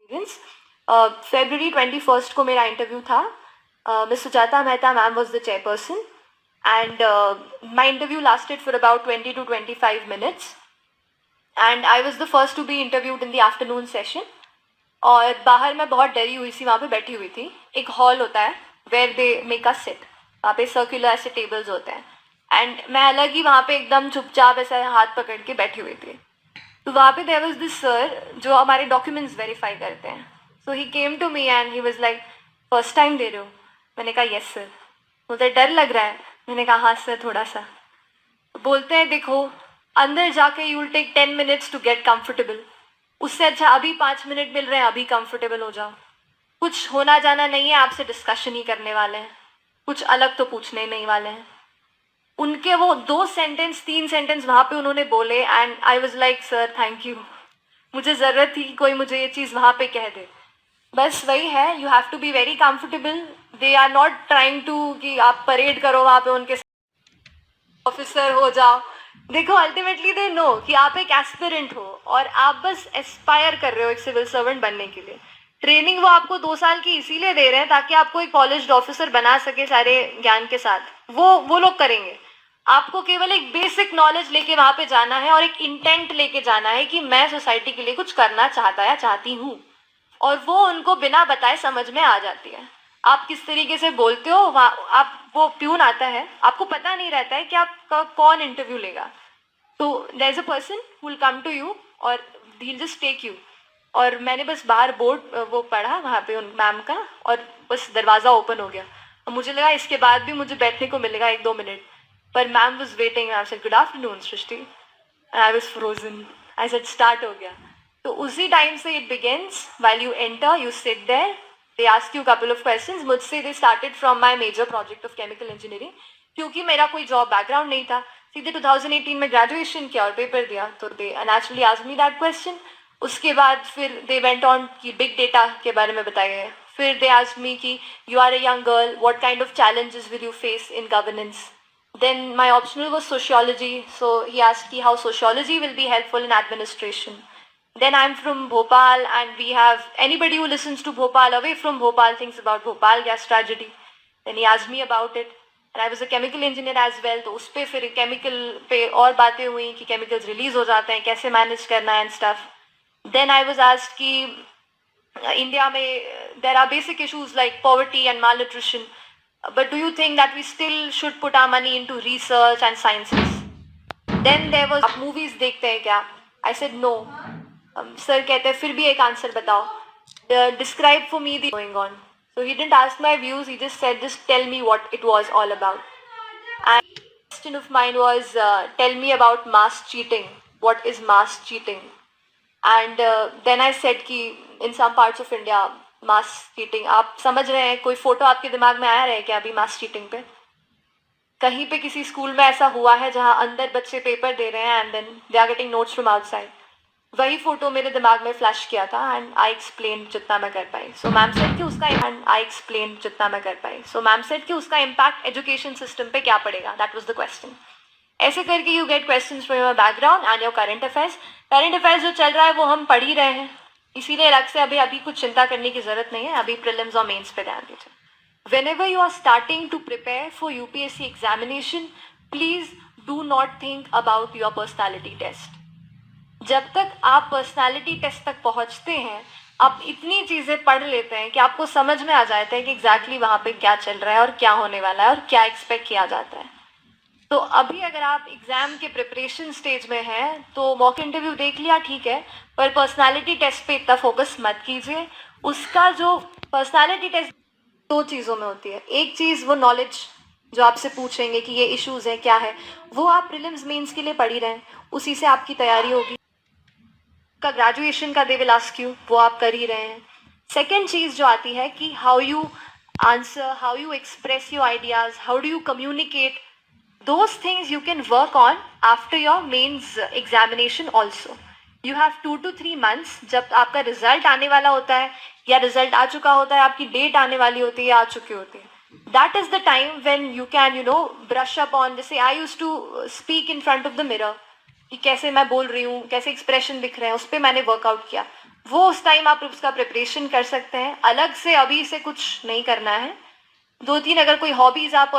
February 21st को मेरा interview था. Miss Sujata Mehta ma'am was the chairperson, and my interview lasted for about 20 to 25 minutes, and I was the first to be interviewed in the afternoon session. और बाहर मैं बहुत डरी हुई थी, वहाँ पे बैठी हुई थी. एक हॉल होता है where they make us sit, वहाँ पे सर्कुलर ऐसे टेबल्स होते हैं, एंड मैं अलग ही वहाँ पे एकदम चुपचाप ऐसा हाथ पकड़ के बैठी हुई थी. तो वहाँ पे देयर वाज दिस सर जो हमारे डॉक्यूमेंट्स वेरीफाई करते हैं. So he came to me and he was like, first time दे रहे हो? मैंने कहा यस सर. बोलते डर लग रहा है? मैंने कहा हाँ सर थोड़ा सा. बोलते हैं देखो, अंदर जाके you will take 10 minutes to get comfortable. उससे अच्छा अभी 5 मिनट मिल रहे हैं, अभी कंफर्टेबल हो जाओ. कुछ होना जाना नहीं है, आपसे डिस्कशन ही करने वाले हैं, कुछ अलग तो पूछने ही नहीं वाले हैं. उनके वो 2 सेंटेंस 3 सेंटेंस वहाँ पे उन्होंने बोले, and I was like sir thank you. मुझे ज़रूरत थी कि कोई मुझे ये चीज़ वहाँ पे कह दे. बस वही है, you have to be very comfortable. They are not trying to कि आप परेड करो वहाँ पे उनके ऑफिसर हो जाओ. देखो अल्टीमेटली दे नो कि आप एक एस्पिरेंट हो और आप बस एस्पायर कर रहे हो एक सिविल सर्वेंट बनने के लिए. ट्रेनिंग वो आपको 2 साल की इसीलिए दे रहे हैं ताकि आपको एक पॉलिश्ड ऑफिसर बना सके सारे ज्ञान के साथ. वो लोग करेंगे. आपको केवल एक बेसिक नॉलेज लेके वहाँ पे जाना है और एक इंटेंट लेके जाना है कि मैं सोसाइटी के लिए कुछ करना चाहता या चाहती हूँ, और वो उनको बिना बताए समझ में आ जाती है. आप किस तरीके से बोलते हो, वहाँ आप वो प्यून आता है, आपको पता नहीं रहता है कि आपका कौन इंटरव्यू लेगा. तो there is a person who will come to you और he will just take you. और मैंने बस बाहर बोर्ड वो पढ़ा वहाँ पे उन मैम का, और बस दरवाज़ा ओपन हो गया. और मुझे लगा इसके बाद भी मुझे बैठने को मिलेगा 1-2 मिनट, पर ma'am was waiting. Ma'am said good afternoon Srishti, and I was frozen. I said start हो गया. तो उसी टाइम से it begins. While you enter you sit there, they ask you couple of questions. मुझसे they started from my major project of chemical engineering, क्योंकि मेरा कोई job background नहीं था. सीधे 2018 में ग्रेजुएशन किया और पेपर दिया, तो they naturally asked me that question. उसके बाद फिर दे वेंट ऑन कि बिग डेटा के बारे में बताइए. फिर दे आस्क्ड मी कि you are a young girl, what kind of challenges will you face in governance. Then my optional was sociology, so he asked me how sociology will be helpful in administration. Then I'm from Bhopal, and we have anybody who listens to Bhopal away from Bhopal thinks about Bhopal gas tragedy. Then he asked me about it, and I was a chemical engineer as well. तो उस पे फिर chemical पे और बातें हुई कि chemicals release हो जाते हैं, कैसे manage करना है and stuff. Then I was asked कि India में there are basic issues like poverty and malnutrition. But do you think that we still should put our money into research and sciences? Then there was, आप movies देखते हैं क्या? I said no. Sir कहते हैं फिर भी एक answer बताओ. Describe for me the going on. So he didn't ask my views. He just said, just tell me what it was all about. And the question of mine was, tell me about mass cheating. What is mass cheating? And then I said कि in some parts of India mass cheating, आप समझ रहे हैं, कोई photo आपके दिमाग में आया रहे क्या अभी मास चीटिंग पे? कहीं पे किसी स्कूल में ऐसा हुआ है जहां अंदर बच्चे पेपर दे रहे हैं and then they are getting notes from outside? वही फोटो मेरे दिमाग में फ्लैश किया था, एंड आई एक्सप्लेन जितना मैं कर पाई. सो मैम सेड कि उसका इम्पैक्ट एजुकेशन सिस्टम पे क्या पड़ेगा. That was the question. ऐसे करके you get questions from your background and your current affairs जो चल रहा है वो हम पढ़ ही रहे हैं, इसीलिए अलग से अभी कुछ चिंता करने की जरूरत नहीं है. अभी प्रीलिम्स और मेंस पे ध्यान दीजिए. Whenever you are starting to prepare for UPSC examination, please do not think about your personality test. जब तक आप पर्सनालिटी टेस्ट तक पहुंचते हैं, आप इतनी चीज़ें पढ़ लेते हैं कि आपको समझ में आ जाता है कि एग्जैक्टली वहाँ पे क्या चल रहा है और क्या होने वाला है और क्या एक्सपेक्ट किया जाता है. तो अभी अगर आप एग्ज़ाम के प्रिपरेशन स्टेज में हैं तो मॉक इंटरव्यू देख लिया ठीक है, पर पर्सनालिटी टेस्ट पे इतना फोकस मत कीजिए. उसका जो पर्सनालिटी टेस्ट 2 चीज़ों में होती है. एक चीज़ वो नॉलेज जो आपसे पूछेंगे कि ये इश्यूज़ हैं क्या है, वो आप प्रीलिम्स मेंस के लिए पढ़ ही रहे हैं, उसी से आपकी तैयारी होगी. का ग्रेजुएशन का दे विल आस्क यू, वो आप कर ही रहे हैं. सेकेंड चीज़ जो आती है कि how you answer, how you express your ideas, how do you communicate, those things you can work on after your mains examination also. You have 2 to 3 months. जब आपका रिजल्ट आने वाला होता है या रिजल्ट आ चुका होता है, आपकी डेट आने वाली होती है या आ चुकी होती है, that is the time when you can brush up on. जैसे I used to speak in front of the mirror कि कैसे मैं बोल रही हूँ, कैसे एक्सप्रेशन दिख रहे हैं, उस पर मैंने वर्कआउट किया. वो उस टाइम आप उसका प्रिपरेशन कर सकते हैं। अलग से अभी से कुछ नहीं करना है। 2-3 अगर कोई हॉबीज़ आप